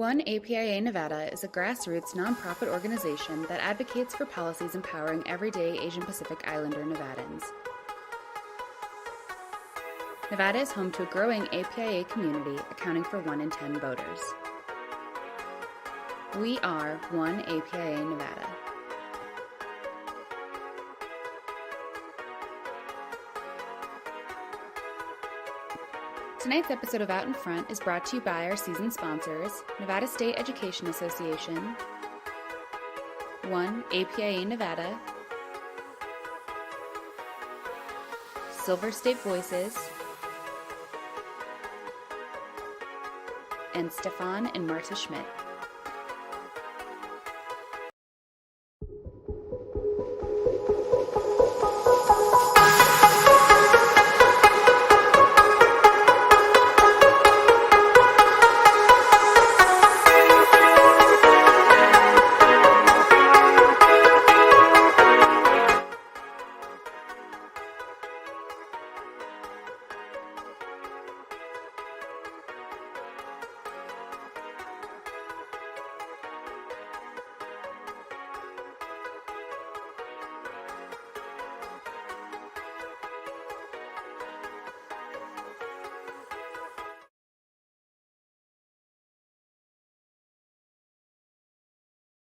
One APIA Nevada is a grassroots nonprofit organization that advocates for policies empowering everyday Asian Pacific Islander Nevadans. Nevada is home to a growing APIA community accounting for 1 in 10 voters. We are One APIA Nevada. Tonight's episode of Out in Front is brought to you by our season sponsors, Nevada State Education Association, One APIA Nevada, Silver State Voices, and Stefan and Marta Schmidt.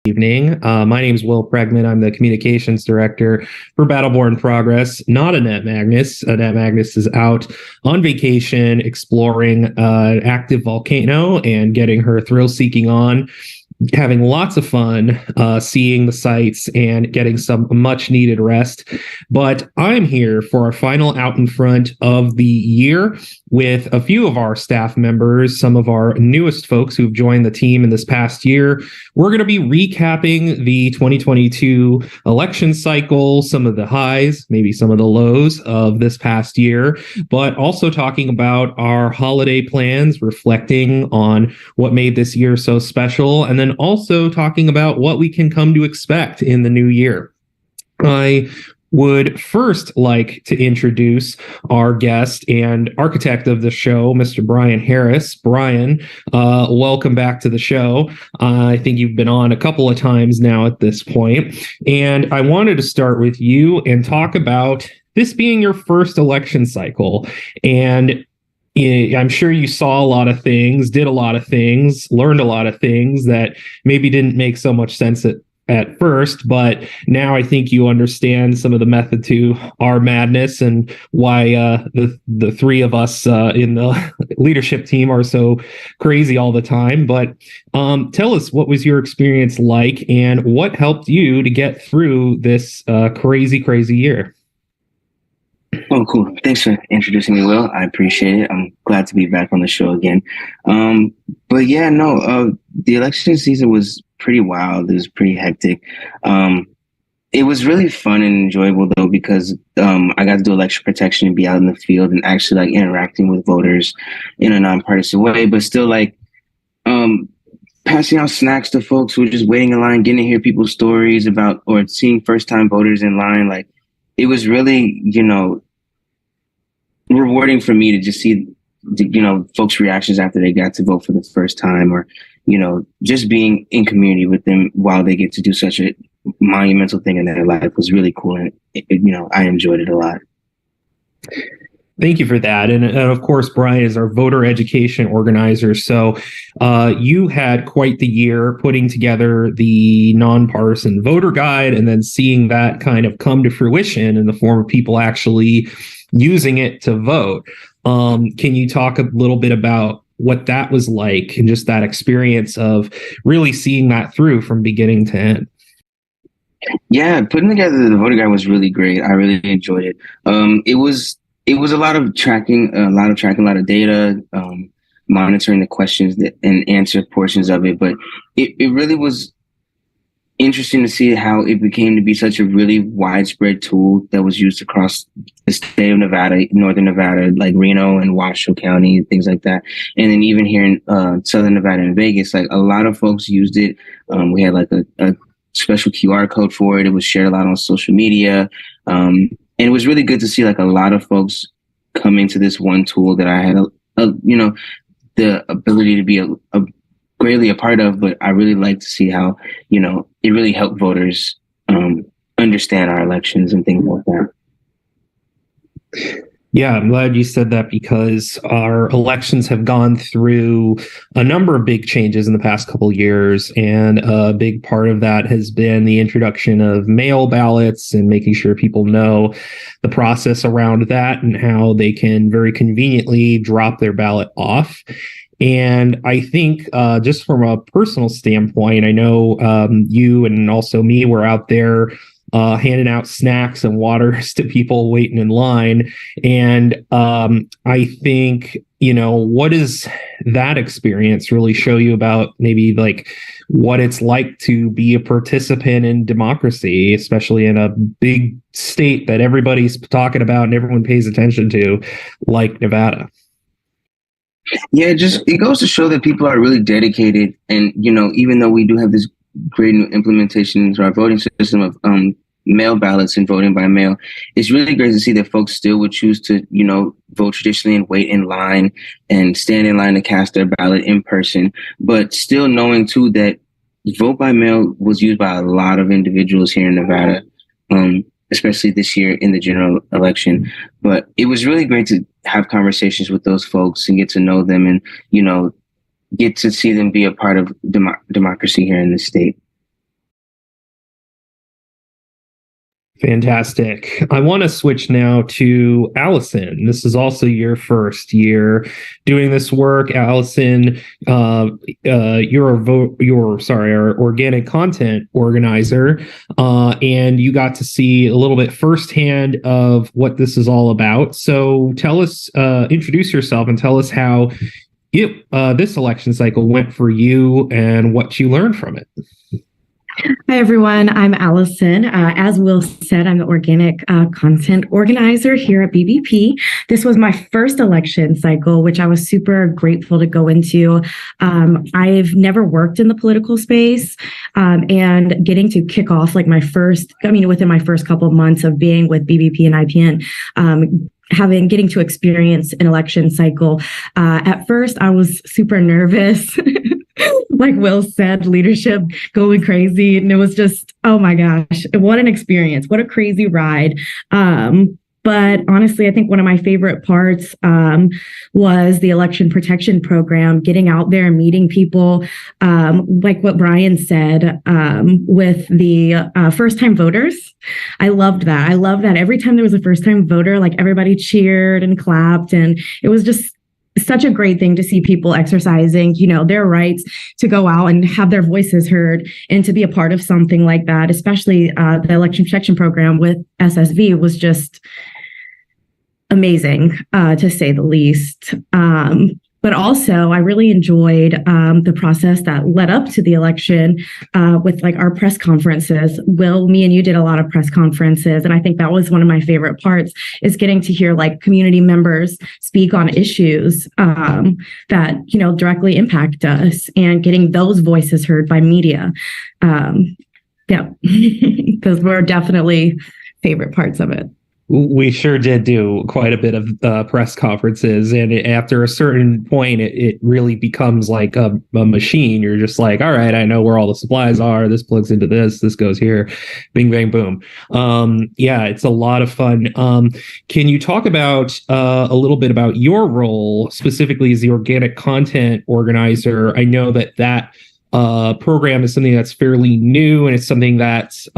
Evening. My name is Will Pregman. I'm the communications director for Battleborn Progress, not Annette Magnus. Annette Magnus is out on vacation exploring an active volcano and getting her thrill-seeking on, having lots of fun, seeing the sights and getting some much needed rest. But I'm here for our final Out in Front of the year with a few of our staff members, some of our newest folks who've joined the team in this past year. We're going to be recapping the 2022 election cycle, some of the highs, maybe some of the lows of this past year, but also talking about our holiday plans, reflecting on what made this year so special, and then also talking about what we can come to expect in the new year. I would first like to introduce our guest and architect of the show, Mr. Brian Harris. Brian, welcome back to the show. I think you've been on a couple of times now at this point, and I wanted to start with you and talk about this being your first election cycle. And I'm sure you saw a lot of things, did a lot of things, learned a lot of things that maybe didn't make so much sense at first, but now I think you understand some of the method to our madness and why the three of us in the leadership team are so crazy all the time. But tell us, what was your experience like and what helped you to get through this crazy year? Oh, cool. Thanks for introducing me, Will. I appreciate it. I'm glad to be back on the show again. But yeah, no, the election season was pretty wild. It was pretty hectic. It was really fun and enjoyable, though, because I got to do election protection and be out in the field and actually like interacting with voters in a nonpartisan way, but still like passing out snacks to folks who were just waiting in line, getting to hear people's stories about or seeing first-time voters in line. Like, it was really, rewarding for me to just see, folks' reactions after they got to vote for the first time, or, just being in community with them while they get to do such a monumental thing in their life was really cool. And, I enjoyed it a lot. Thank you for that. And of course, Brian is our voter education organizer. So you had quite the year putting together the nonpartisan voter guide and then seeing that kind of come to fruition in the form of people actually using it to vote. Can you talk a little bit about what that was like and just that experience of really seeing that through from beginning to end? Yeah, putting together the voter guide was really great. I really enjoyed it. It was a lot of tracking, a lot of data, monitoring the questions and answer portions of it. But it really was interesting to see how it became to be such a really widespread tool that was used across the state of Nevada, northern Nevada, like Reno and Washoe County and things like that. And then even here in southern Nevada and Vegas, like a lot of folks used it. We had like a special QR code for it. It was shared a lot on social media. And it was really good to see like a lot of folks coming to this one tool that I had, the ability to be a greatly a part of, but I really like to see how, it really helped voters understand our elections and things like that. Yeah, I'm glad you said that because our elections have gone through a number of big changes in the past couple of years. And a big part of that has been the introduction of mail ballots and making sure people know the process around that and how they can very conveniently drop their ballot off. And I think just from a personal standpoint, I know you and also me were out there handing out snacks and waters to people waiting in line. And I think, what does that experience really show you about maybe like what it's like to be a participant in democracy, especially in a big state that everybody's talking about and everyone pays attention to, like Nevada? Yeah, it goes to show that people are really dedicated. And, even though we do have this great new implementation into our voting system of mail ballots and voting by mail, it's really great to see that folks still would choose to, vote traditionally and wait in line and stand in line to cast their ballot in person, but still knowing too that vote by mail was used by a lot of individuals here in Nevada, especially this year in the general election. But it was really great to have conversations with those folks and get to know them and, get to see them be a part of democracy here in the state. Fantastic. I want to switch now to Allison. This is also your first year doing this work. Allison, you're our organic content organizer, and you got to see a little bit firsthand of what this is all about. So tell us, introduce yourself and tell us how this election cycle went for you and what you learned from it. Hi, everyone. I'm Allison. As Will said, I'm the organic content organizer here at BBP. This was my first election cycle, which I was super grateful to go into. I've never worked in the political space, and getting to kick off like within my first couple of months of being with BBP and IPN, getting to experience an election cycle. At first, I was super nervous. Like Will said, leadership going crazy. And it was just, oh my gosh, what an experience. What a crazy ride. But honestly, I think one of my favorite parts was the election protection program, getting out there and meeting people, like what Brian said, with the first-time voters. I loved that. I loved that every time there was a first-time voter, like everybody cheered and clapped. And it was just such a great thing to see people exercising, their rights to go out and have their voices heard and to be a part of something like that, especially the election protection program with SSV was just amazing, to say the least. But also, I really enjoyed the process that led up to the election with like our press conferences. Will, me and you did a lot of press conferences. And I think that was one of my favorite parts is getting to hear like community members speak on issues that, directly impact us and getting those voices heard by media. Yeah, those were definitely favorite parts of it. We sure did do quite a bit of press conferences, and after a certain point, it really becomes like a machine. You're just like, all right, I know where all the supplies are. This plugs into this. This goes here. Bing, bang, boom. Yeah, it's a lot of fun. Can you talk about a little bit about your role specifically as the organic content organizer? I know that program is something that's fairly new, and it's something that's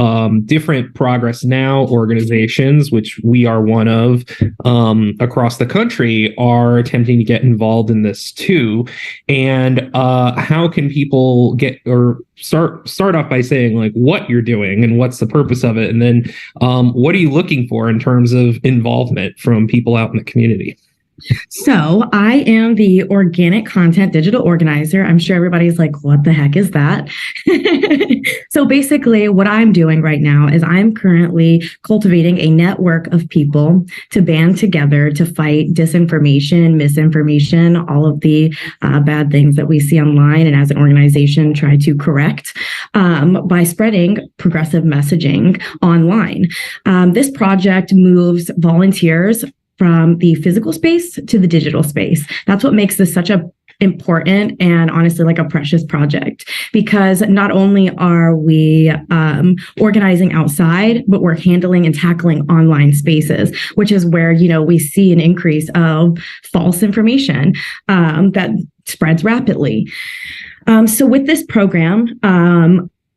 different Progress Now organizations, which we are one of, across the country, are attempting to get involved in this too. And how can people get or start off by saying like what you're doing and what's the purpose of it, and then what are you looking for in terms of involvement from people out in the community? So I am the organic content digital organizer. I'm sure everybody's like, what the heck is that? So basically what I'm doing right now is I'm currently cultivating a network of people to band together to fight disinformation, misinformation, all of the bad things that we see online, and as an organization try to correct by spreading progressive messaging online. This project moves volunteers from the physical space to the digital space. That's what makes this such a important and honestly like a precious project, because not only are we organizing outside, but we're handling and tackling online spaces, which is where, we see an increase of false information that spreads rapidly. So with this program,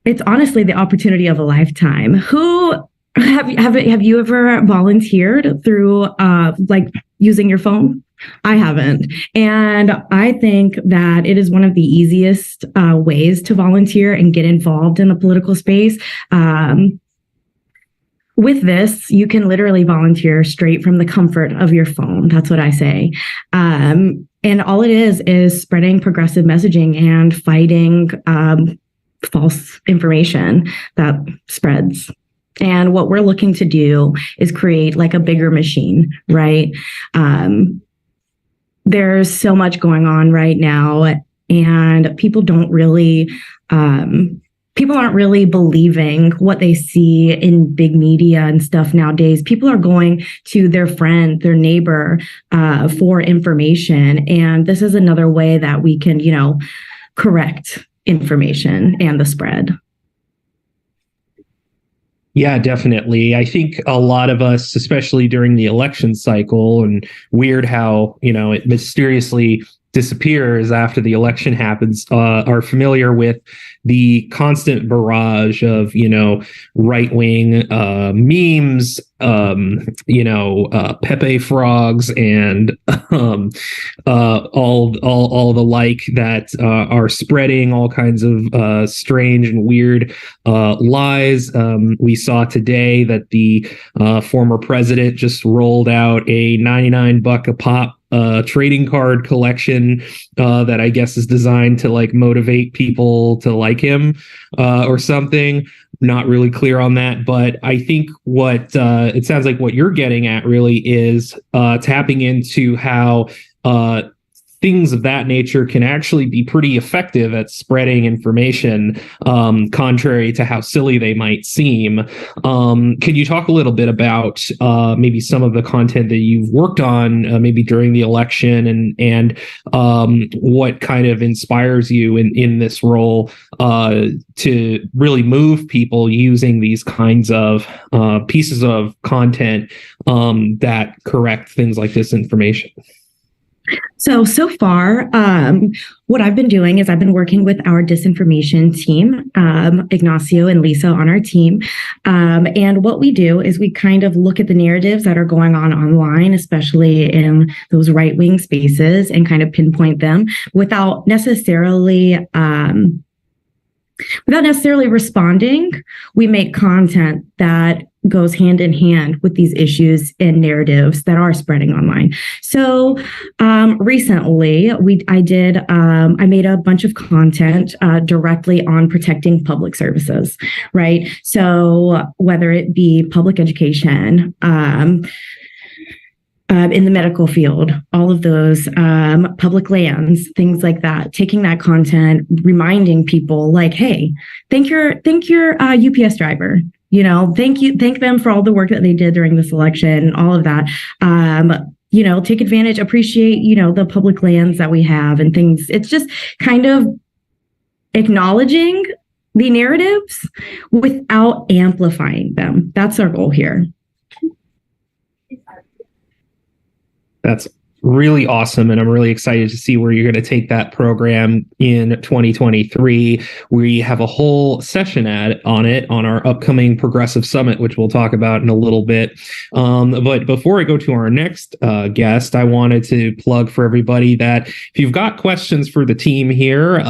it's honestly the opportunity of a lifetime. Have you ever volunteered through like using your phone? I haven't. And I think that it is one of the easiest ways to volunteer and get involved in the political space. With this, you can literally volunteer straight from the comfort of your phone. That's what I say. And all it is spreading progressive messaging and fighting false information that spreads. And what we're looking to do is create like a bigger machine, right? There's so much going on right now, and people aren't really believing what they see in big media and stuff nowadays. People are going to their friend, their neighbor, for information. And this is another way that we can, correct information and the spread. Yeah, definitely. I think a lot of us, especially during the election cycle, and weird how, it mysteriously disappears after the election happens, are familiar with the constant barrage of, right-wing memes, Pepe frogs, and all the like that are spreading all kinds of strange and weird lies. We saw today that the former president just rolled out a $99 a pop trading card collection that I guess is designed to like motivate people to like him or something. Not really clear on that, but I think what it sounds like what you're getting at really is tapping into how things of that nature can actually be pretty effective at spreading information, contrary to how silly they might seem. Can you talk a little bit about maybe some of the content that you've worked on, maybe during the election, and what kind of inspires you in this role to really move people using these kinds of pieces of content that correct things like disinformation? So far, what I've been doing is I've been working with our disinformation team, Ignacio and Lisa on our team. And what we do is we kind of look at the narratives that are going on online, especially in those right-wing spaces, and kind of pinpoint them without necessarily responding. We make content that goes hand in hand with these issues and narratives that are spreading online. So recently, I made a bunch of content directly on protecting public services, right? So whether it be public education, in the medical field, all of those public lands, things like that, taking that content, reminding people like, hey, thank your UPS driver, thank them for all the work that they did during this election, all of that. Take advantage, appreciate, the public lands that we have and things. It's just kind of acknowledging the narratives without amplifying them. That's our goal here. That's really awesome. And I'm really excited to see where you're going to take that program in 2023. We have a whole session on it on our upcoming Progressive Summit, which we'll talk about in a little bit. But before I go to our next guest, I wanted to plug for everybody that if you've got questions for the team here,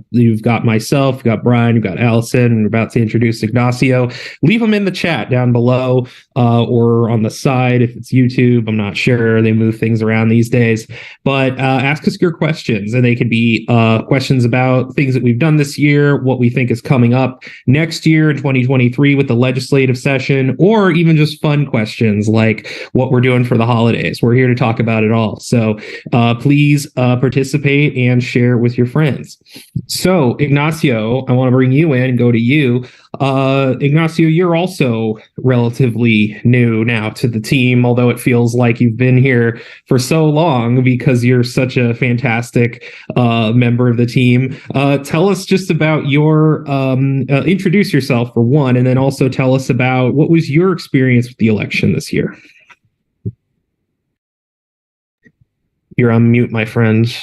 you've got myself, you've got Brian, you've got Allison, and we're about to introduce Ignacio. Leave them in the chat down below or on the side if it's YouTube. I'm not sure. They move things around these days, but ask us your questions, and they could be questions about things that we've done this year, what we think is coming up next year in 2023 with the legislative session, or even just fun questions like what we're doing for the holidays. We're here to talk about it all. So please participate and share with your friends. So Ignacio, I want to bring you in and go to you. Ignacio, you're also relatively new now to the team, although it feels like you've been here for so long because you're such a fantastic member of the team. Tell us just about your introduce yourself for one, and then also tell us about what was your experience with the election this year. You're on mute, my friend.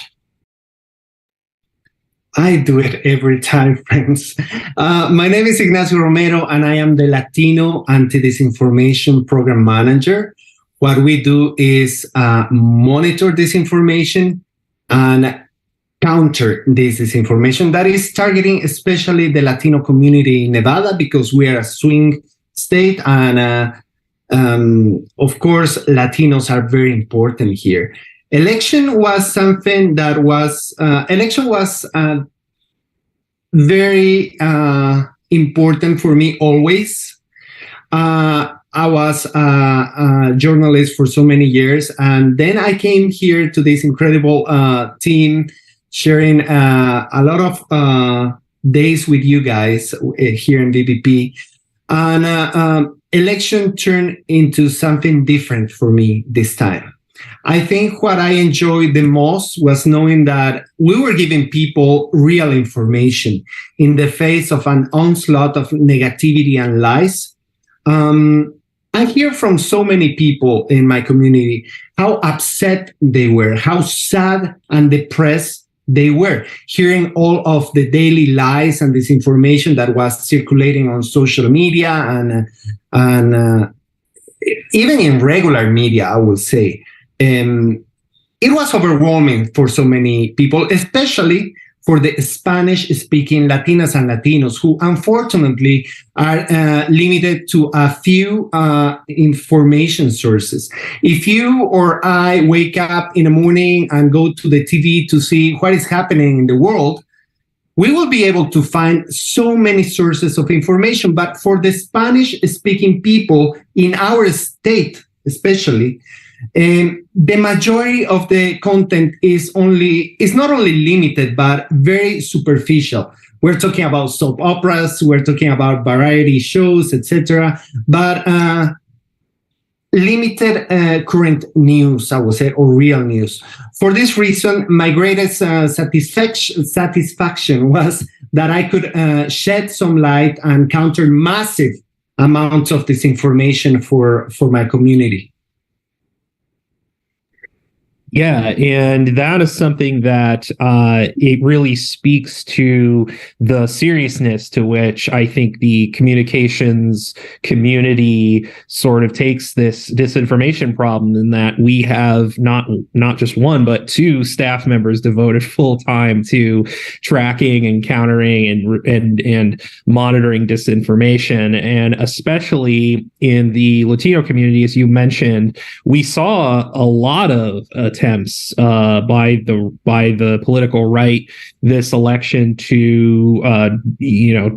I do it every time, friends. My name is Ignacio Romero, and I am the Latino Anti-Disinformation Program Manager. What we do is monitor disinformation and counter this disinformation that is targeting especially the Latino community in Nevada, because we are a swing state, and of course, Latinos are very important here. Election was something that was very important for me always. I was a journalist for so many years, and then I came here to this incredible team, sharing a lot of days with you guys here in BBP, and election turned into something different for me this time. I think what I enjoyed the most was knowing that we were giving people real information in the face of an onslaught of negativity and lies. I hear from so many people in my community how upset they were, how sad and depressed they were, hearing all of the daily lies and disinformation that was circulating on social media and even in regular media, I would say. It was overwhelming for so many people, especially for the Spanish-speaking Latinas and Latinos, who unfortunately are limited to a few information sources. If you or I wake up in the morning and go to the TV to see what is happening in the world, we will be able to find so many sources of information. But for the Spanish-speaking people in our state, especially, the majority of the content is not only limited, but very superficial. We're talking about soap operas, we're talking about variety shows, etc., but limited current news, I would say, or real news. For this reason, my greatest satisfaction was that I could shed some light and counter massive amounts of disinformation for my community. Yeah, and that is something that it really speaks to the seriousness to which I think the communications community sort of takes this disinformation problem, in that we have not just one, but two staff members devoted full time to tracking and countering and monitoring disinformation. And especially in the Latino community, as you mentioned, we saw a lot of attempts by the political right this election to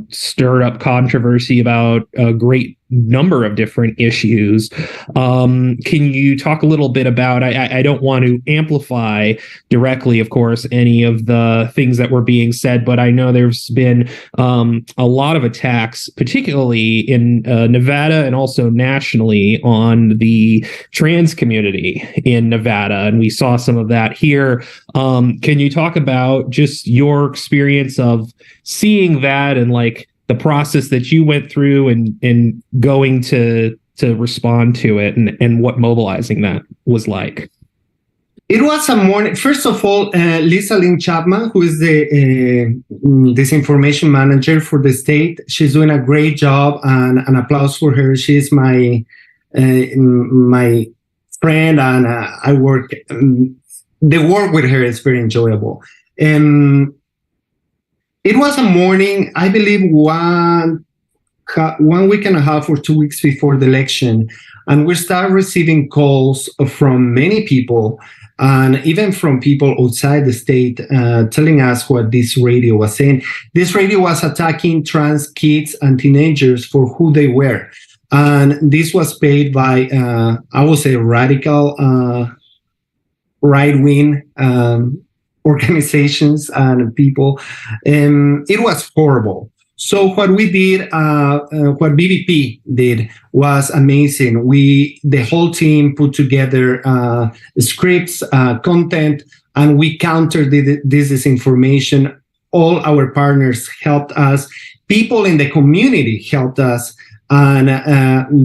stir up controversy about a great number of different issues. Can you talk a little bit about, I don't want to amplify directly, of course, any of the things that were being said, but I know there's been a lot of attacks, particularly in Nevada and also nationally, on the trans community in Nevada. And we saw some of that here. Can you talk about just your experience of seeing that and like the process that you went through and going to respond to it, and what mobilizing that was like? It was a morning. First of all, Lisa Lynn Chapman, who is the disinformation manager for the state, she's doing a great job, and an applause for her. She's my friend, and I work. The work with her is very enjoyable. It was a morning, I believe, 1 week and a half or 2 weeks before the election, and we started receiving calls from many people, and even from people outside the state, telling us what this radio was saying. This radio was attacking trans kids and teenagers for who they were, and this was paid by, I would say, radical right-wing organizations and people. It was horrible. So what we did, what BBP did was amazing. The whole team put together scripts, content, and we countered this disinformation. All our partners helped us. People in the community helped us. And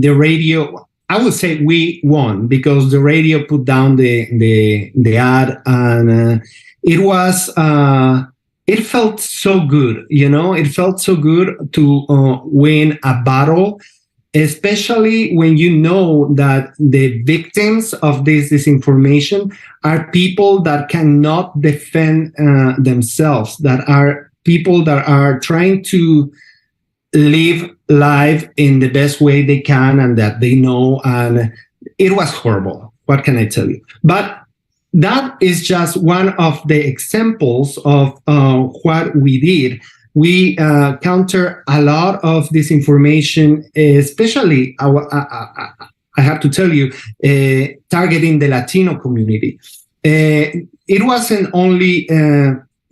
the radio, I would say we won because the radio put down the ad, and it felt so good, it felt so good to win a battle, especially when you know that the victims of this disinformation are people that cannot defend themselves, that are people that are trying to live life in the best way they can and that they know. And it was horrible. What can I tell you? But that is just one of the examples of what we did. We counter a lot of disinformation, especially, I have to tell you, targeting the Latino community. It wasn't only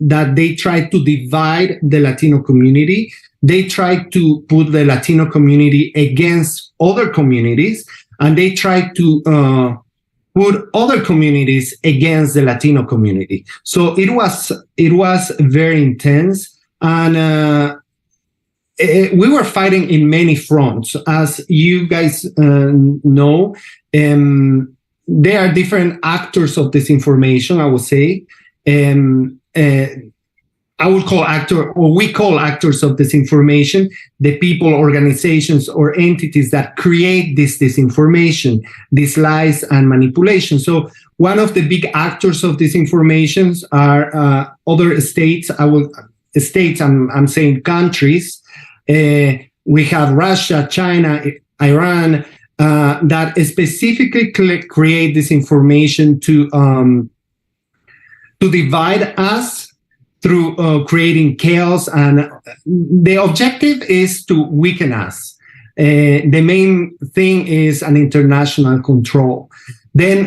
that they tried to divide the Latino community. They tried to put the Latino community against other communities, and they tried to put other communities against the Latino community. So it was very intense, and we were fighting in many fronts. As you guys know, there are different actors of disinformation, I would say. I would call we call actors of disinformation the people, organizations, or entities that create this disinformation, these lies and manipulation. So one of the big actors of disinformation are other states. I'm saying countries. We have Russia, China, Iran, that specifically create disinformation to divide us through creating chaos, and the objective is to weaken us. The main thing is an international control. Then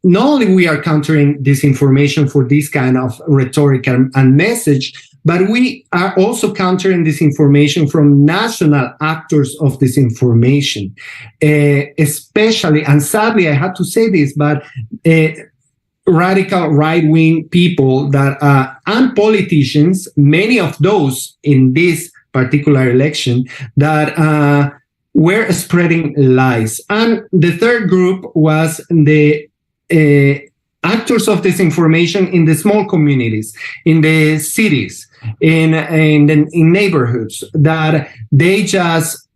not only we are countering disinformation for this kind of rhetoric and message, but we are also countering disinformation from national actors of disinformation, especially, and sadly I have to say this, but radical right-wing people that and politicians, many of those in this particular election, that were spreading lies. And the third group was the actors of disinformation in the small communities, in the cities, in neighborhoods, that they just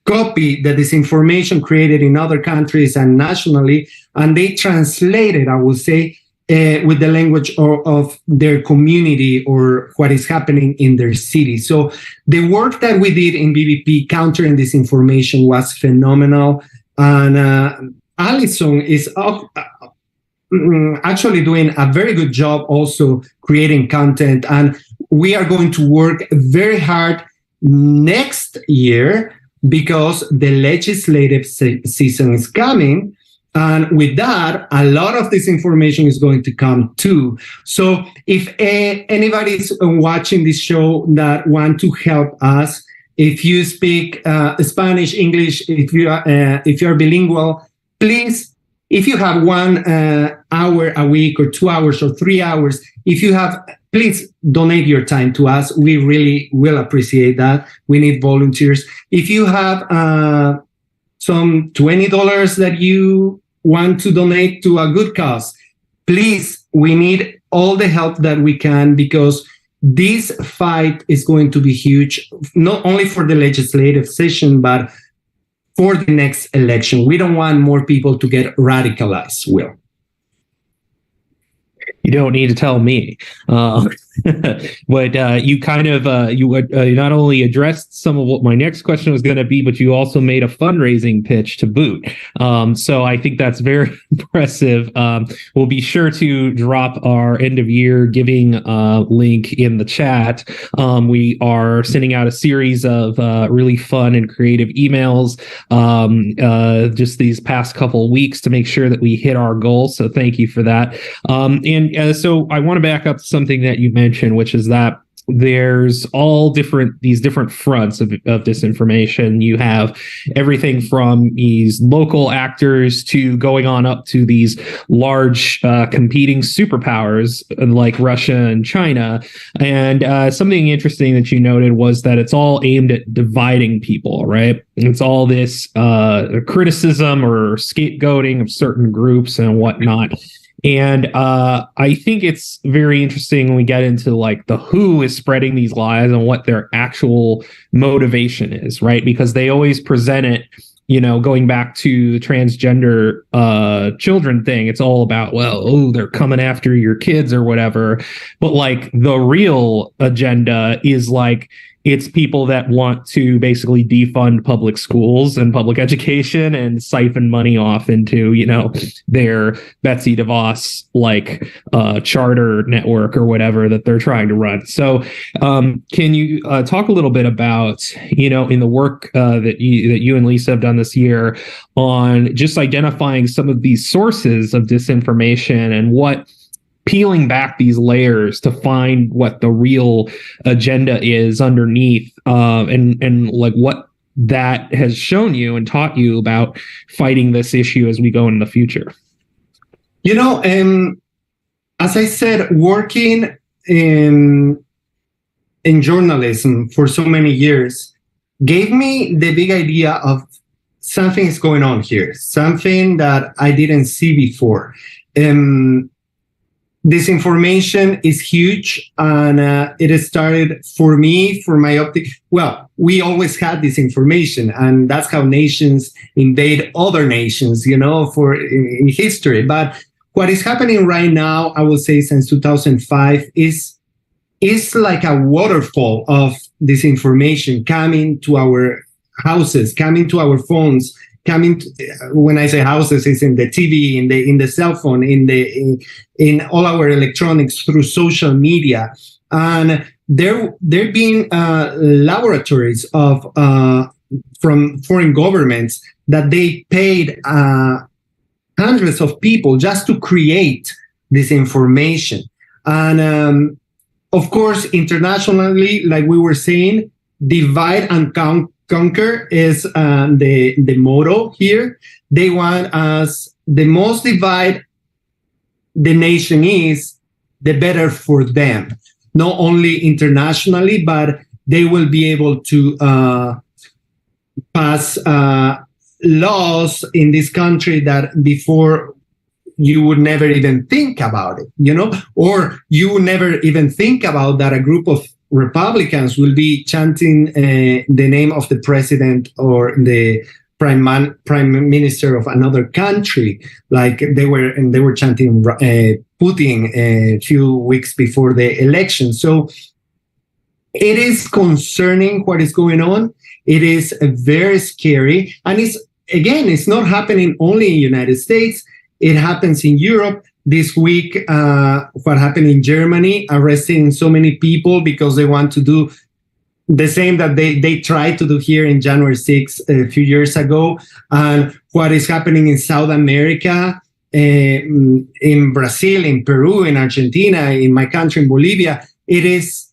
copy the disinformation created in other countries and nationally, and they translate it, I would say, with the language of their community or what is happening in their city. So the work that we did in BBP countering disinformation was phenomenal. And Alison is actually doing a very good job also creating content. And we are going to work very hard next year because the legislative season is coming. And with that, a lot of this information is going to come too. So if anybody's watching this show that want to help us, if you speak Spanish, English, if you're bilingual, please, if you have 1 hour a week or 2 hours or 3 hours, please donate your time to us. We really will appreciate that. We need volunteers. If you have some $20 that you want to donate to a good cause, please, we need all the help that we can, because this fight is going to be huge, not only for the legislative session, but for the next election. We don't want more people to get radicalized, Will. You don't need to tell me. But you kind of you not only addressed some of what my next question was going to be, but you also made a fundraising pitch to boot. So I think that's very impressive. We'll be sure to drop our end of year giving link in the chat. We are sending out a series of really fun and creative emails just these past couple of weeks to make sure that we hit our goal. So thank you for that. So I want to back up to something that you mentioned, which is that there's all these different fronts of disinformation. You have everything from these local actors to going on up to these large competing superpowers like Russia and China. And something interesting that you noted was that it's all aimed at dividing people, right? It's all this criticism or scapegoating of certain groups and whatnot. And I think it's very interesting when we get into like the who is spreading these lies and what their actual motivation is, right? Because they always present it, going back to the transgender children thing. It's all about, they're coming after your kids or whatever. But like the real agenda is like, it's people that want to basically defund public schools and public education and siphon money off into, their Betsy DeVos charter network or whatever that they're trying to run. So can you talk a little bit about, in the work that you and Lisa have done this year on just identifying some of these sources of disinformation and what peeling back these layers to find what the real agenda is underneath, and like what that has shown you and taught you about fighting this issue as we go in the future? As I said, working in journalism for so many years gave me the big idea of something is going on here, something that I didn't see before. Disinformation is huge, and it started for me, for my optic. Well, we always had disinformation, and that's how nations invade other nations, in history. But what is happening right now, I would say since 2005, is like a waterfall of disinformation coming to our houses, coming to our phones, when I say houses, it's in the TV, in the cell phone, in all our electronics through social media, and there being laboratories of from foreign governments that they paid hundreds of people just to create this information, and of course internationally, like we were saying, divide and conquer is the motto here. They want us, the most divide the nation is, the better for them. Not only internationally, but they will be able to pass laws in this country that before you would never even think about it, or you would never even think about that a group of Republicans will be chanting the name of the president or the prime minister of another country, like they were chanting Putin a few weeks before the election. So it is concerning what is going on. It is very scary, and it's not happening only in the United States. It happens in Europe. This week, what happened in Germany, arresting so many people because they want to do the same that they tried to do here in January 6th a few years ago. And what is happening in South America, in Brazil, in Peru, in Argentina, in my country, in Bolivia, it is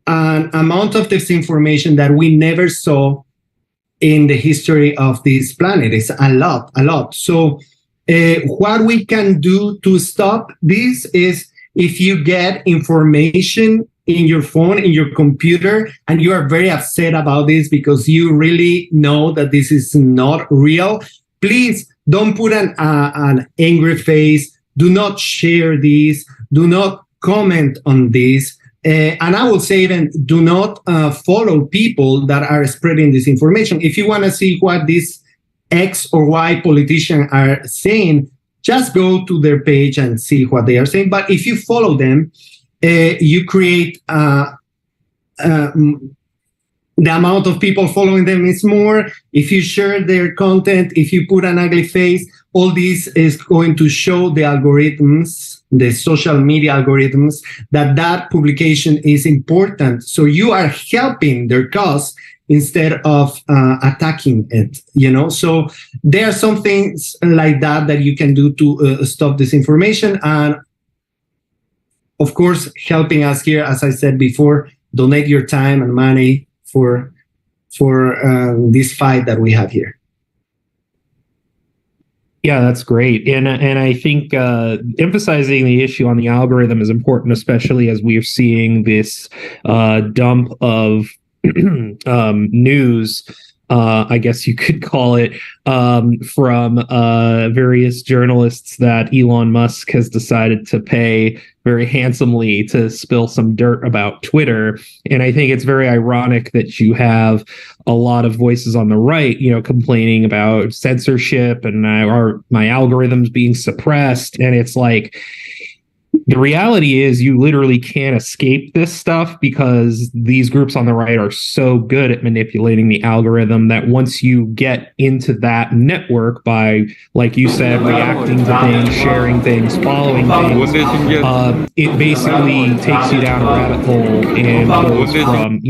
an amount of disinformation that we never saw in the history of this planet. It's a lot. So what we can do to stop this is, if you get information in your phone, in your computer, and you are very upset about this because you really know that this is not real, please don't put an angry face. Do not share this. Do not comment on this. And I will say even do not follow people that are spreading this information. If you want to see what this X or Y politicians are saying, just go to their page and see what they are saying. But if you follow them, you create the amount of people following them is more. If you share their content, if you put an ugly face, all this is going to show the algorithms, the social media algorithms, that publication is important. So you are helping their cause instead of attacking it, So there are some things like that you can do to stop disinformation. And of course, helping us here, as I said before, donate your time and money for this fight that we have here. Yeah, that's great. And I think emphasizing the issue on the algorithm is important, especially as we're seeing this dump of news, I guess you could call it, from various journalists that Elon Musk has decided to pay very handsomely to spill some dirt about Twitter. And I think it's very ironic that you have a lot of voices on the right, complaining about censorship and my algorithms being suppressed. And it's like, the reality is you literally can't escape this stuff because these groups on the right are so good at manipulating the algorithm that once you get into that network by, like you said, reacting to things, sharing things, following things, it basically takes you down a rabbit hole and goes from,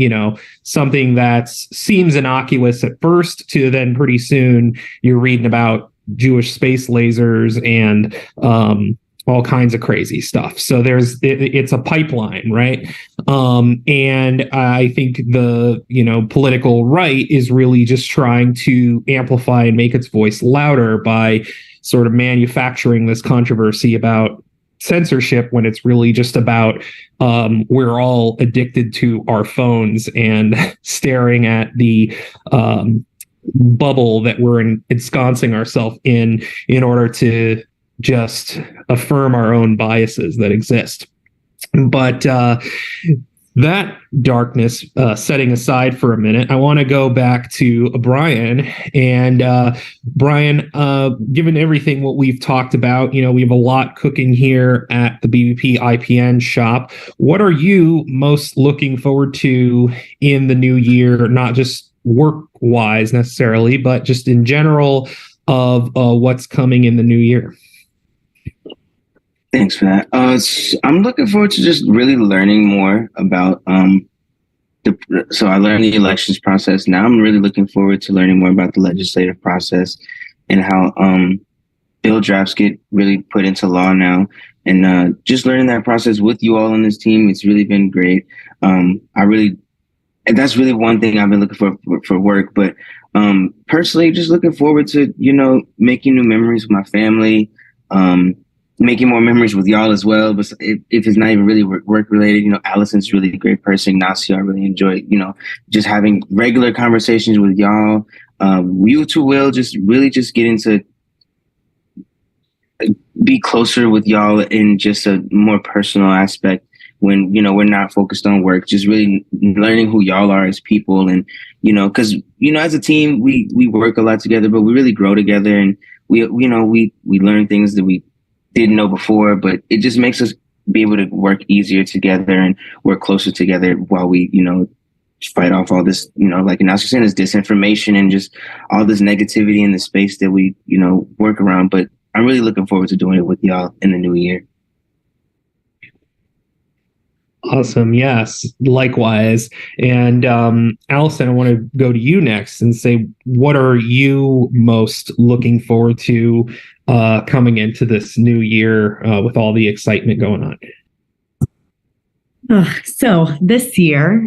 something that seems innocuous at first to then pretty soon you're reading about Jewish space lasers and all kinds of crazy stuff. So it's a pipeline, right? And I think the, political right is really just trying to amplify and make its voice louder by sort of manufacturing this controversy about censorship when it's really just about we're all addicted to our phones and staring at the bubble that we're ensconcing ourselves in order to just affirm our own biases that exist. But that darkness setting aside for a minute, I want to go back to Brian. And Brian, given everything what we've talked about, we have a lot cooking here at the BBP IPN shop. What are you most looking forward to in the new year, not just work-wise necessarily, but just in general of what's coming in the new year? Thanks for that. I'm looking forward to just really learning more about so I learned the elections process. Now I'm really looking forward to learning more about the legislative process and how bill drafts get really put into law now. And just learning that process with you all on this team, it's really been great. And that's really one thing I've been looking for work. But personally, just looking forward to, making new memories with my family, making more memories with y'all as well. But if it's not even really work related, Allison's really a great person. Ignacio, I really enjoy, just having regular conversations with y'all. You too, Will, just get into be closer with y'all in just a more personal aspect when, we're not focused on work, just really learning who y'all are as people. And, because, as a team, we work a lot together, but we really grow together, and we learn things that we didn't know before, but it just makes us be able to work easier together and work closer together while we, fight off all this, like Ignacio saying, this disinformation and just all this negativity in the space that we, work around. But I'm really looking forward to doing it with y'all in the new year. Awesome. Yes, likewise. And Allison, I want to go to you next and say, what are you most looking forward to coming into this new year with all the excitement going on? So this year,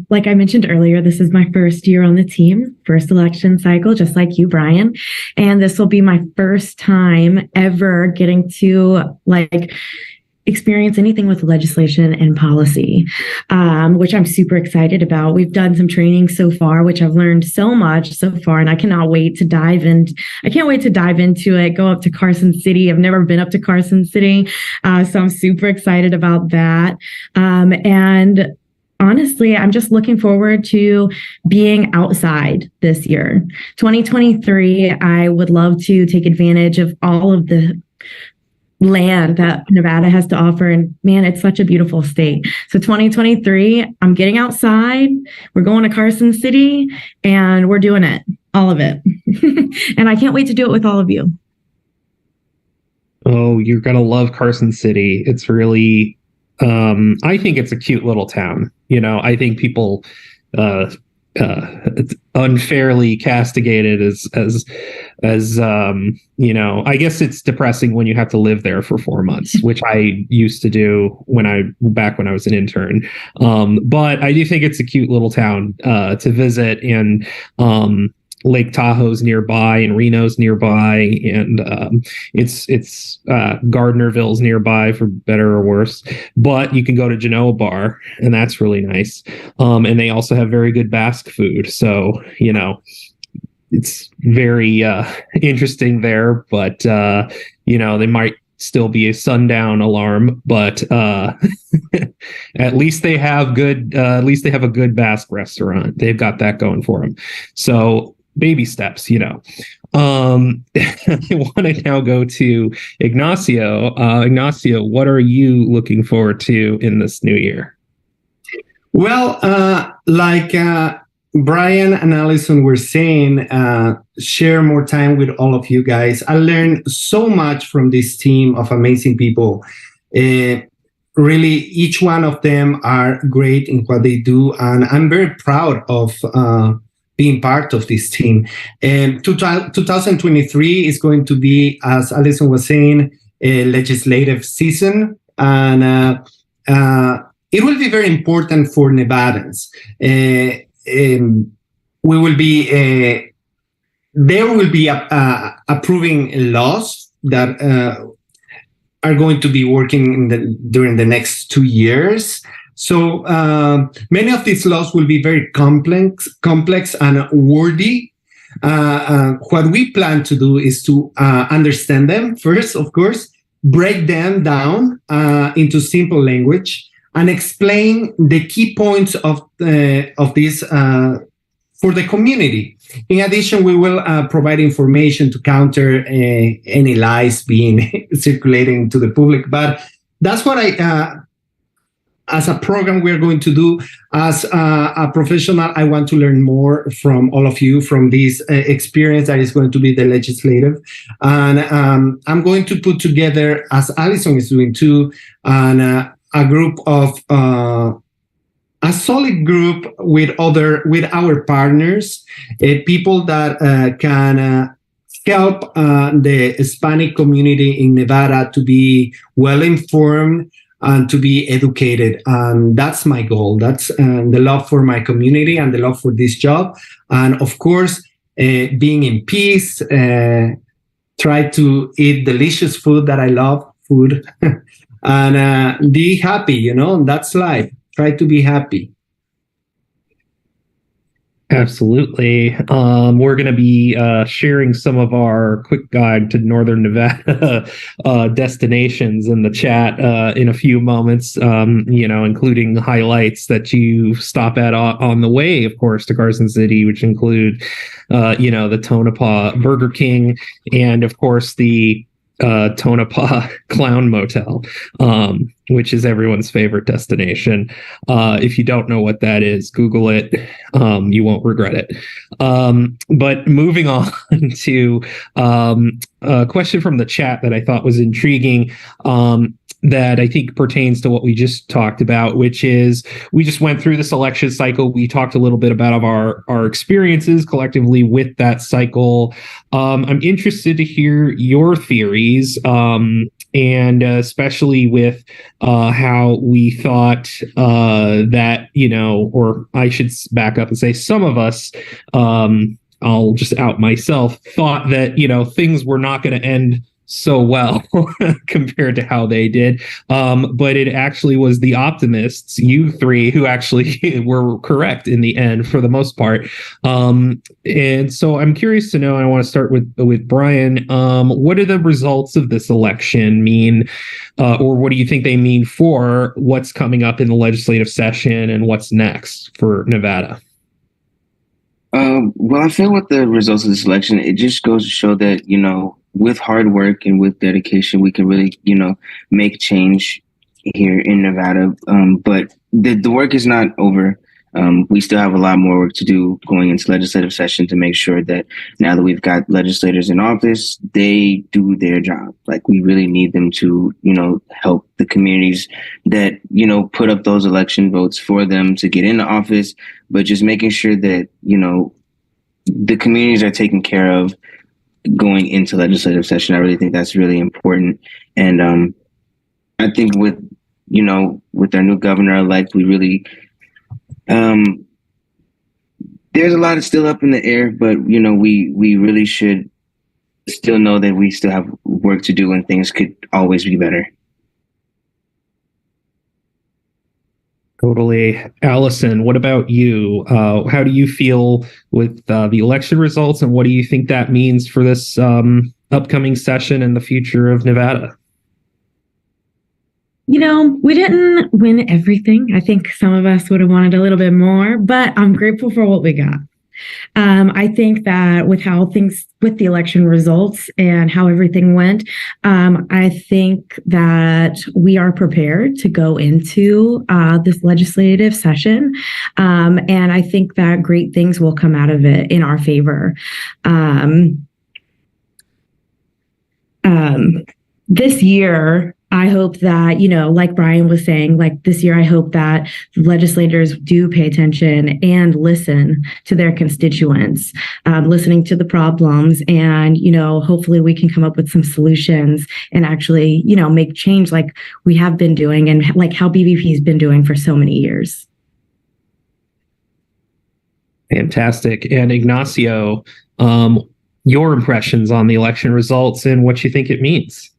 like I mentioned earlier, this is my first year on the team, first election cycle, just like you, Brian. And this will be my first time ever getting to experience anything with legislation and policy, which I'm super excited about. We've done some training so far, which I've learned so much so far, and I can't wait to dive into it, go up to Carson City. I've never been up to Carson City, so I'm super excited about that. And honestly, I'm just looking forward to being outside this year. 2023, I would love to take advantage of all of the land that Nevada has to offer. And man, it's such a beautiful state. So 2023, I'm getting outside. We're going to Carson City and we're doing it, all of it. And I can't wait to do it with all of you. Oh, you're going to love Carson City. It's really, I think it's a cute little town. I think people unfairly castigated as I guess it's depressing when you have to live there for 4 months, which I used to do when I was an intern. But I do think it's a cute little town to visit, and Lake Tahoe's nearby and Reno's nearby, and it's Gardnerville's nearby, for better or worse. But you can go to Genoa Bar, and that's really nice. And they also have very good Basque food, so it's very interesting there. But they might still be a sundown alarm, but at least they have a good Basque restaurant. They've got that going for them. So baby steps, I want to now go to Ignacio. Ignacio, what are you looking forward to in this new year? Well, like Brian and Allison were saying, share more time with all of you guys. I learned so much from this team of amazing people. Really, each one of them are great in what they do, and I'm very proud of being part of this team. And 2023 is going to be, as Alison was saying, a legislative season, and it will be very important for Nevadans. We will be there will be approving laws that are going to be working during the next 2 years. So many of these laws will be very complex and wordy. What we plan to do is to understand them first, of course, break them down into simple language, and explain the key points of this for the community. In addition, we will provide information to counter any lies being circulating to the public. But that's what as a program we're going to do. As a professional, I want to learn more from all of you, from this experience that is going to be the legislative. And I'm going to put together, as Allison is doing too, a group of a solid group with our partners, people that can help the Hispanic community in Nevada to be well informed and to be educated. And that's my goal. That's the love for my community and the love for this job. And of course, being in peace, try to eat delicious food that I love, food, and be happy, that's life. Try to be happy. Absolutely. We're going to be sharing some of our quick guide to Northern Nevada destinations in the chat in a few moments, including highlights that you stop at on the way, of course, to Carson City, which include, the Tonopah Burger King, and, of course, the Tonopah Clown Motel, which is everyone's favorite destination. If you don't know what that is, Google it. You won't regret it. But moving on to a question from the chat that I thought was intriguing, that I think pertains to what we just talked about, which is we just went through this election cycle. We talked a little bit about our experiences collectively with that cycle. I'm interested to hear your theories, and especially with how we thought that, or I should back up and say some of us, I'll just out myself, thought that, things were not going to end so well compared to how they did. But it actually was the optimists, you three, who actually were correct in the end for the most part. And so I'm curious to know, and I want to start with Brian, what do the results of this election mean, or what do you think they mean for what's coming up in the legislative session and what's next for Nevada? Well, I feel with the results of this election, it just goes to show that, with hard work and with dedication, we can really, make change here in Nevada. But the work is not over. We still have a lot more work to do going into legislative session to make sure that now that we've got legislators in office, they do their job. Like, we really need them to, help the communities that, put up those election votes for them to get into office, but just making sure that, the communities are taken care of going into legislative session. I really think that's really important. And I think with our new governor-elect, we really, there's a lot of still up in the air, but, we really should still know that we still have work to do and things could always be better. Totally. Allison, what about you? How do you feel with the election results, and what do you think that means for this upcoming session and the future of Nevada? We didn't win everything. I think some of us would have wanted a little bit more, but I'm grateful for what we got. I think that with the election results and how everything went, I think that we are prepared to go into this legislative session. And I think that great things will come out of it in our favor. This year, I hope that, like Brian was saying, like this year, I hope that legislators do pay attention and listen to their constituents, listening to the problems. And, hopefully we can come up with some solutions and actually, make change like we have been doing and like how BBP has been doing for so many years. Fantastic. And Ignacio, your impressions on the election results and what you think it means.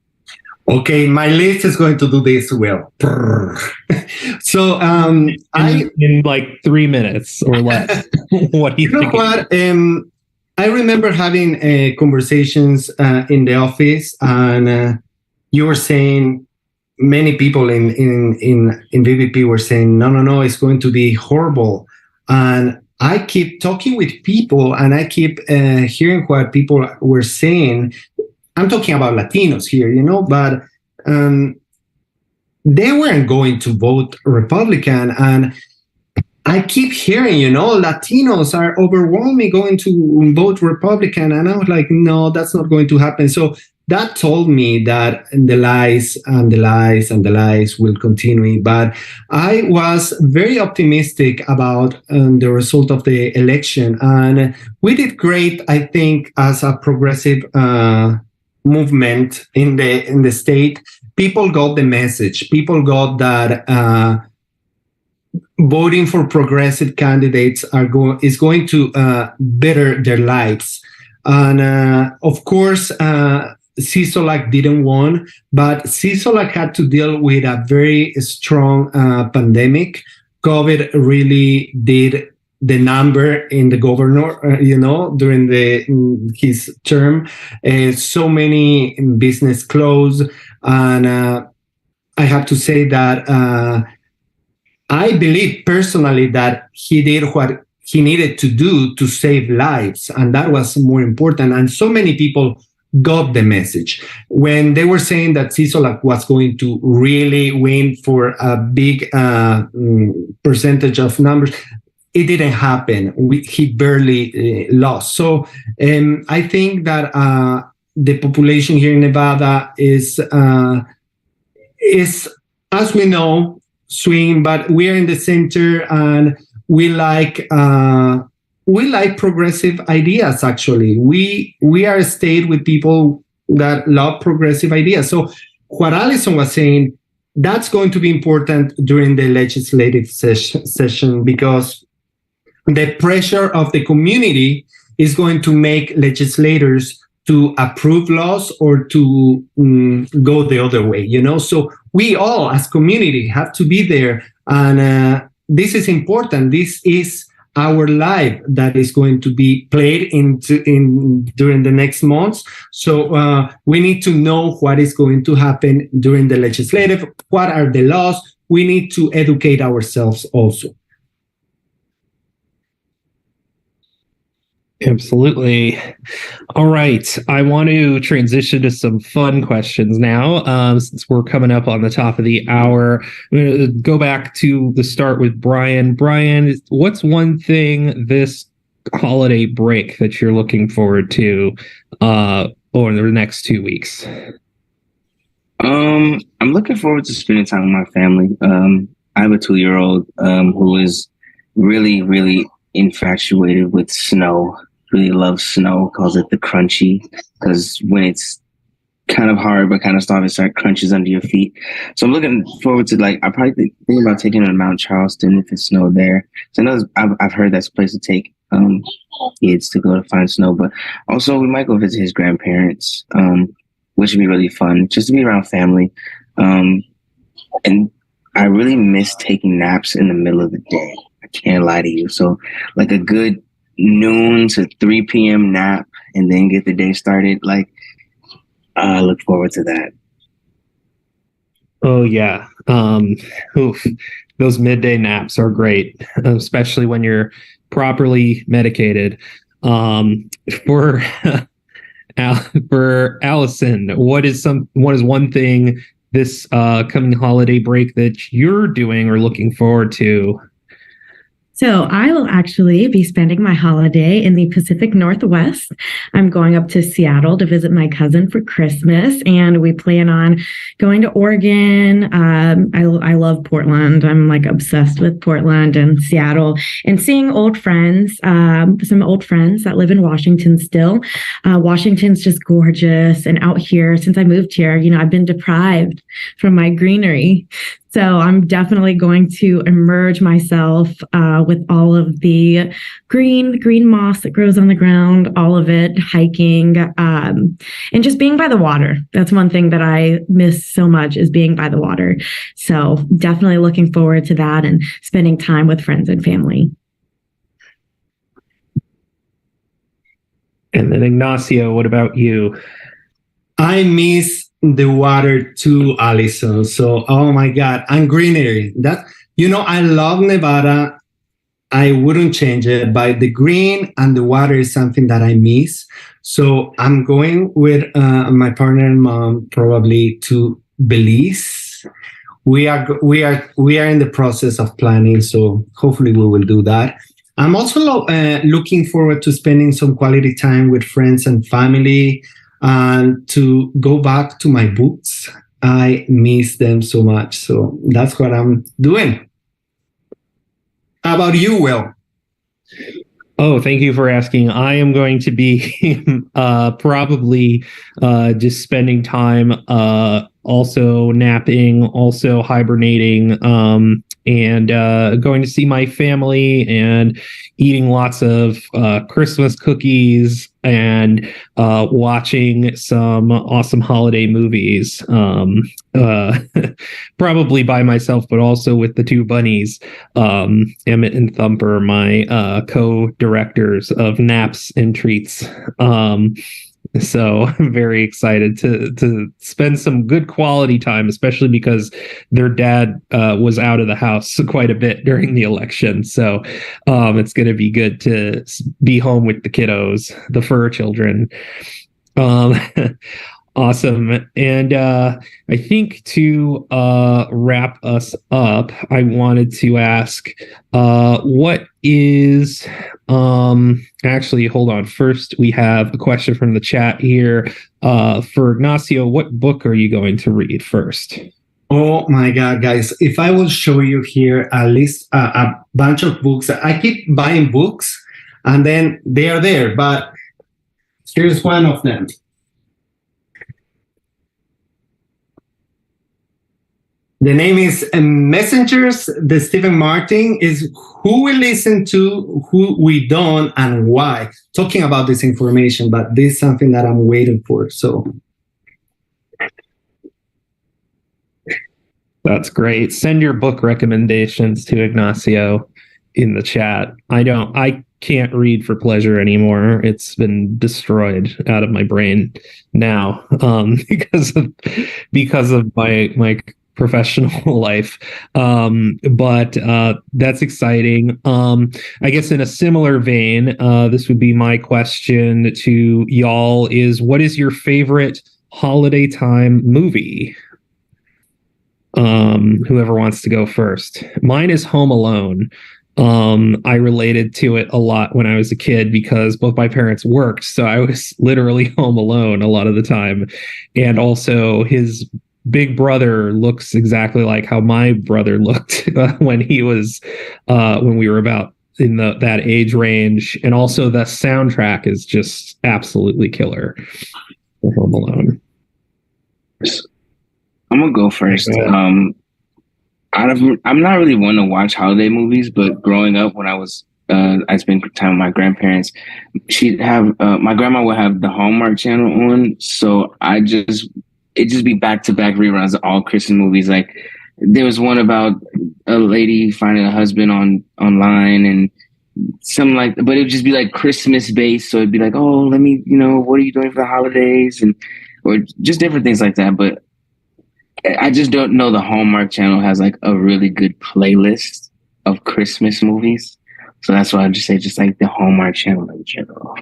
Okay, my list is going to do this well. So in like 3 minutes or less. What do you think? What? I remember having conversations in the office, and you were saying many people in BBP were saying, no, it's going to be horrible. And I keep talking with people, and I keep hearing what people were saying. I'm talking about Latinos here, but they weren't going to vote Republican. And I keep hearing, Latinos are overwhelmingly going to vote Republican. And I was like, no, that's not going to happen. So that told me that the lies and the lies and the lies will continue. But I was very optimistic about the result of the election. And we did great, I think, as a progressive movement in the state. People got the message. People got that voting for progressive candidates is going to better their lives. And of course, CISOLAC didn't win, but CISOLAC had to deal with a very strong pandemic. COVID really did the number in the governor, during his term. So many business closed. And I have to say that I believe personally that he did what he needed to do to save lives. And that was more important. And so many people got the message. When they were saying that CISOLAC was going to really win for a big percentage of numbers, it didn't happen. He barely lost. So I think that the population here in Nevada is, as we know, swing, but we are in the center, and we like progressive ideas. Actually, we are a state with people that love progressive ideas. So what Allison was saying, that's going to be important during the legislative session, because the pressure of the community is going to make legislators to approve laws or to go the other way, So we all as community have to be there. And this is important. This is our life that is going to be played during the next months. So we need to know what is going to happen during the legislative. What are the laws? We need to educate ourselves also. Absolutely. All right. I want to transition to some fun questions now, since we're coming up on the top of the hour. I'm going to go back to the start with Brian. Brian, what's one thing this holiday break that you're looking forward to over the next 2 weeks? I'm looking forward to spending time with my family. I have a 2-year-old who is really, really infatuated with snow. really loves snow, calls it the crunchy, because when it's kind of hard but kind of soft, it start crunches under your feet. So I'm looking forward to, like, I probably thinking about taking him to Mount Charleston if it's snow there. So I know I've heard that's a place to take kids to go to find snow, but also we might go visit his grandparents, which would be really fun, just to be around family. And I really miss taking naps in the middle of the day. I can't lie to you. So like a good noon to 3 p.m. nap and then get the day started. Like, I look forward to that. Oh yeah. Oof. Those midday naps are great, especially when you're properly medicated. For for Allison, what is one thing this coming holiday break that you're doing or looking forward to? So I will actually be spending my holiday in the Pacific Northwest. I'm going up to Seattle to visit my cousin for Christmas, and we plan on going to Oregon. I love Portland. I'm like obsessed with Portland and Seattle, and seeing old friends, some old friends that live in Washington still. Washington's just gorgeous, and out here, since I moved here, I've been deprived from my greenery. So I'm definitely going to immerse myself with all of the green moss that grows on the ground, all of it, hiking, and just being by the water. That's one thing that I miss so much, is being by the water. So definitely looking forward to that and spending time with friends and family. And then Ignacio, what about you? I miss the water too, Allison. So, oh my God, and greenery. I love Nevada. I wouldn't change it, but the green and the water is something that I miss. So I'm going with my partner and mom probably to Belize. We are in the process of planning, so hopefully we will do that. I'm also looking forward to spending some quality time with friends and family, and to go back to my books. I miss them so much. So that's what I'm doing. How about you, Will? Oh, thank you for asking. I am going to be probably just spending time also napping, also hibernating, and going to see my family and eating lots of Christmas cookies and watching some awesome holiday movies. Probably by myself, but also with the two bunnies, Emmett and Thumper, my co-directors of Naps and Treats. So I'm very excited to spend some good quality time, especially because their dad was out of the house quite a bit during the election. So it's going to be good to be home with the kiddos, the fur children. Awesome. And I think to wrap us up, I wanted to ask what is actually, hold on. First, we have a question from the chat here. For Ignacio, what book are you going to read first? Oh my God, guys. If I will show you here a list, a bunch of books. I keep buying books and then they are there, but here's one of them. The name is Messengers. The Stephen Martin is Who We Listen to, Who We Don't, and Why. Talking about this information, but this is something that I'm waiting for. So that's great. Send your book recommendations to Ignacio in the chat. I can't read for pleasure anymore. It's been destroyed out of my brain now because of my professional life. But that's exciting. I guess in a similar vein, this would be my question to y'all is, what is your favorite holiday time movie? Whoever wants to go first. Mine is Home Alone. I related to it a lot when I was a kid because both my parents worked, so I was literally home alone a lot of the time. And also his big brother looks exactly like how my brother looked when we were about in that age range, and also the soundtrack is just absolutely killer for Home Alone. I'm gonna go first. I'm not really one to watch holiday movies, but growing up when I spent time with my grandparents, she'd have my grandma would have the Hallmark Channel on, so it just be back to back reruns of all Christmas movies. Like there was one about a lady finding a husband online and something like, but it would just be like Christmas based. So it'd be like, oh, let me, what are you doing for the holidays, or just different things like that. But I just don't know the Hallmark Channel has like a really good playlist of Christmas movies. So that's why I just say just like the Hallmark Channel in general.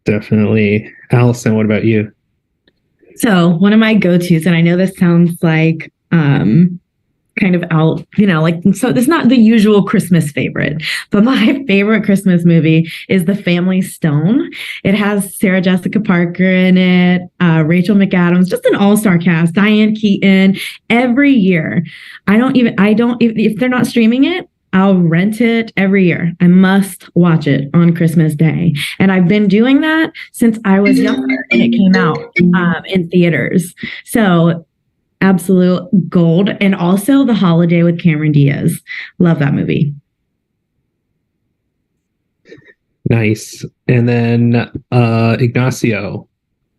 Definitely. Allison, what about you? So one of my go-tos, and I know this sounds like kind of out, so it's not the usual Christmas favorite, but my favorite Christmas movie is The Family Stone. It has Sarah Jessica Parker in it, Rachel McAdams, just an all-star cast, Diane Keaton. Every year, if they're not streaming it, I'll rent it every year. I must watch it on Christmas Day. And I've been doing that since I was younger and it came out in theaters. So absolute gold. And also The Holiday with Cameron Diaz. Love that movie. Nice. And then Ignacio.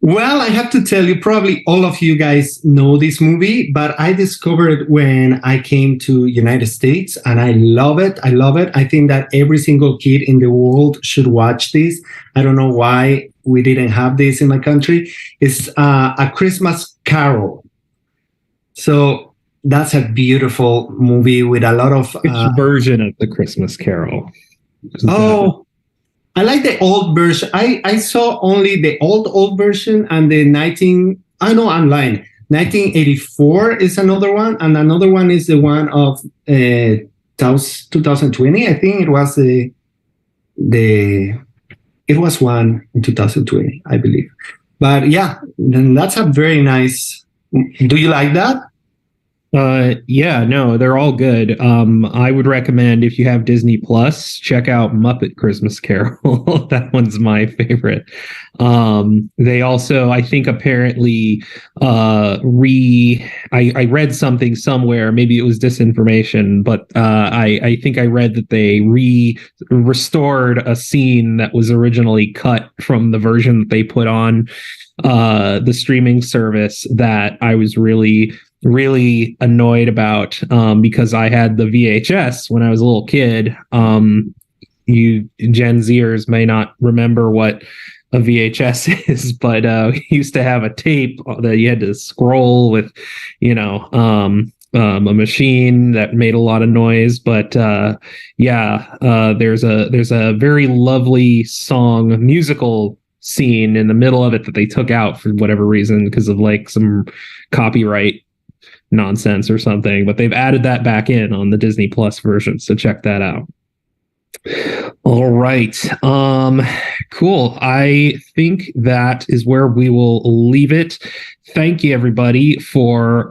Well, I have to tell you, probably all of you guys know this movie, but I discovered it when I came to United States, and I love it. I love it. I think that every single kid in the world should watch this. I don't know why we didn't have this in my country. It's A Christmas Carol. So that's a beautiful movie with a lot of... Which version of The Christmas Carol? I like the old version. I saw only the old version and the 1984 is another one. And another one is the one of 2020. I think it was it was one in 2020, I believe. But yeah, then that's a very nice. Do you like that? Yeah, no, they're all good. I would recommend, if you have Disney Plus, check out Muppet Christmas Carol. That one's my favorite. They also, I think, apparently I read something somewhere, maybe it was disinformation, but I think I read that they restored a scene that was originally cut from the version that they put on the streaming service that I was really annoyed about, because I had the VHS when I was a little kid. You Gen Zers may not remember what a VHS is, but we used to have a tape that you had to scroll with, a machine that made a lot of noise. But there's a very lovely musical scene in the middle of it that they took out for whatever reason, because of like some copyright nonsense or something, but they've added that back in on the Disney Plus version, so check that out. All right. Cool. I think that is where we will leave it. Thank you, everybody, for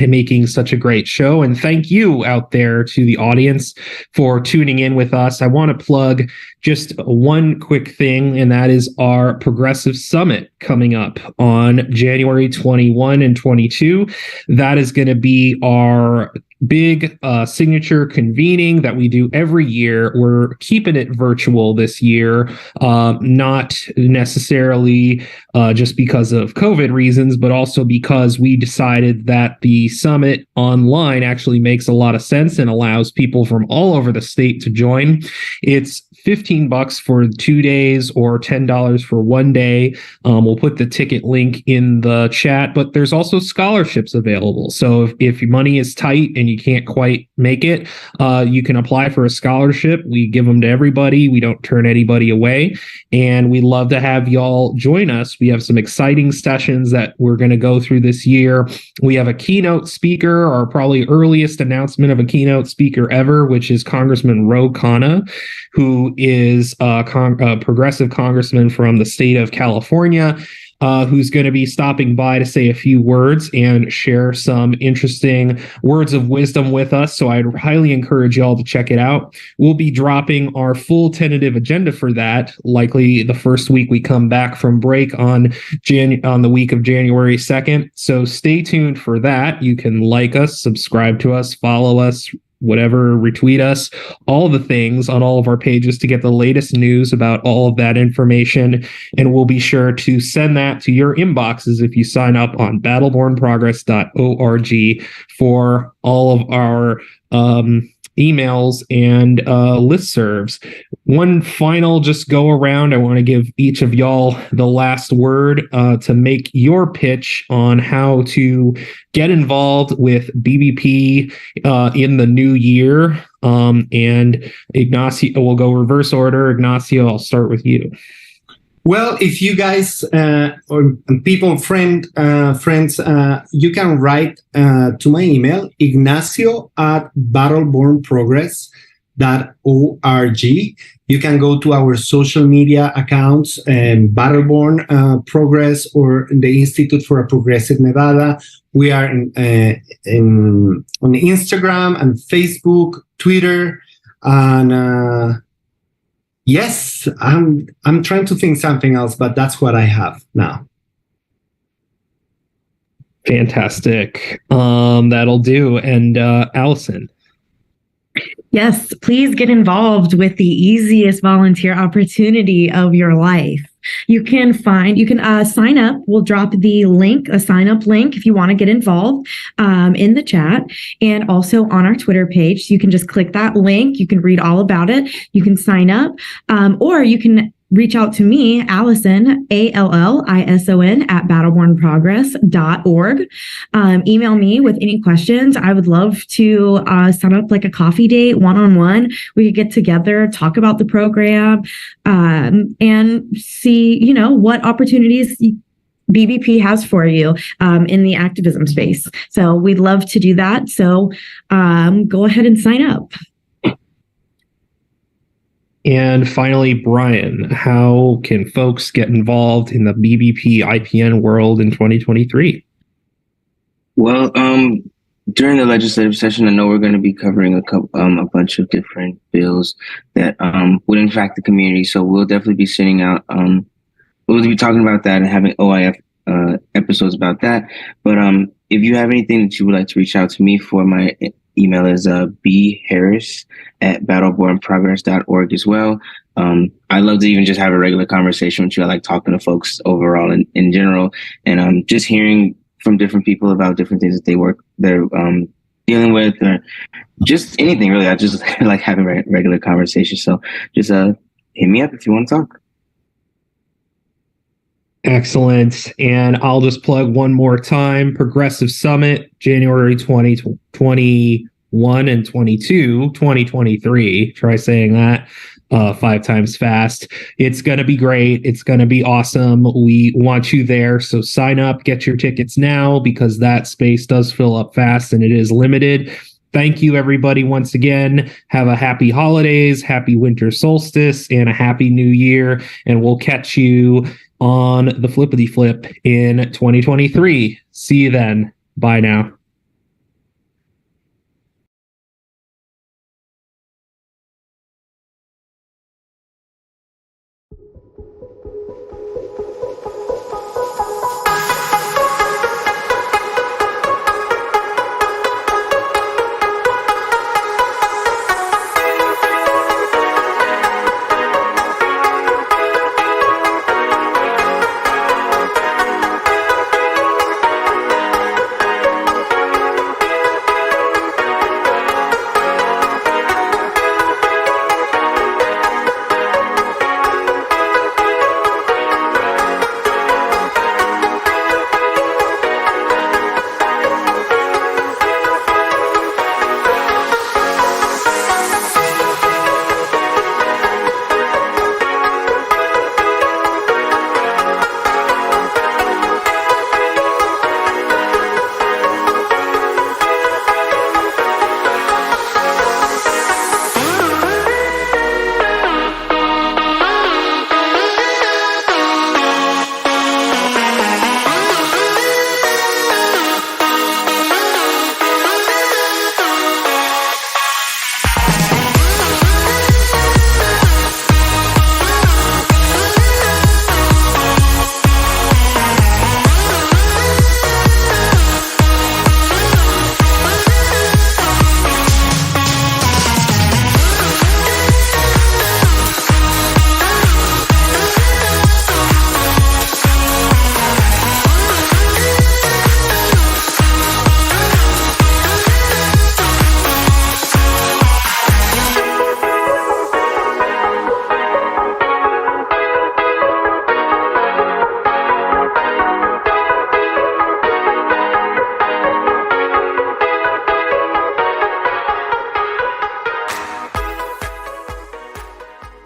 making such a great show. And thank you out there to the audience for tuning in with us. I want to plug just one quick thing, and that is our Progressive Summit coming up on January 21 and 22. That is going to be our big signature convening that we do every year. We're keeping it virtual this year, not necessarily just because of COVID reasons, but also because we decided that the summit online actually makes a lot of sense and allows people from all over the state to join. It's $15 for 2 days or $10 for 1 day. We'll put the ticket link in the chat, but there's also scholarships available. So if your money is tight and you can't quite make it, you can apply for a scholarship. We give them to everybody. We don't turn anybody away. And we'd love to have y'all join us. We have some exciting sessions that we're going to go through this year. We have a keynote speaker, our probably earliest announcement of a keynote speaker ever, which is Congressman Ro Khanna, who is a progressive congressman from the state of California. who's going to be stopping by to say a few words and share some interesting words of wisdom with us. So I'd highly encourage y'all to check it out. We'll be dropping our full tentative agenda for that, likely the first week we come back from break on the week of January 2nd. So stay tuned for that. You can like us, subscribe to us, follow us, whatever, retweet us, all the things on all of our pages to get the latest news about all of that information. And we'll be sure to send that to your inboxes if you sign up on battlebornprogress.org for all of our emails and listservs. One final just go around. I want to give each of y'all the last word to make your pitch on how to get involved with BBP in the new year. And Ignacio, we'll go reverse order. Ignacio, I'll start with you. Well, if you guys or people, friends, you can write to my email, ignacio@battlebornprogress.org. You can go to our social media accounts, Battleborn Progress or the Institute for a Progressive Nevada. We are on Instagram and Facebook, Twitter, and yes, I'm trying to think something else, but that's what I have now. Fantastic. That'll do. And Allison. Yes, please get involved with the easiest volunteer opportunity of your life. You can sign up. We'll drop the link, a sign up link if you want to get involved in the chat and also on our Twitter page. So you can just click that link. You can read all about it. You can sign up or you can reach out to me, Allison, ALLISON @battlebornprogress.org. Email me with any questions. I would love to set up like a coffee date, one-on-one. We could get together, talk about the program, and see, what opportunities BBP has for you in the activism space. So we'd love to do that. So go ahead and sign up. And finally, Brian, how can folks get involved in the BBP IPN world in 2023? Well, during the legislative session, I know we're going to be covering a bunch of different bills that would impact the community. So we'll definitely be sending out, we'll be talking about that and having OIF episodes about that. But if you have anything that you would like to reach out to me for, my email is bharris@battlebornprogress.org as well. I love to even just have a regular conversation with you. I like talking to folks overall in general, and just hearing from different people about different things that they're dealing with, or just anything really. I just like having regular conversations. So just hit me up if you want to talk. Excellent. And I'll just plug one more time. Progressive Summit, January 2021 and 22, 2023. Try saying that 5 times fast. It's going to be great. It's going to be awesome. We want you there. So sign up, get your tickets now, because that space does fill up fast and it is limited. Thank you, everybody, once again. Have a happy holidays, happy winter solstice, and a happy new year. And we'll catch you on the flippity flip in 2023. See you then. Bye now.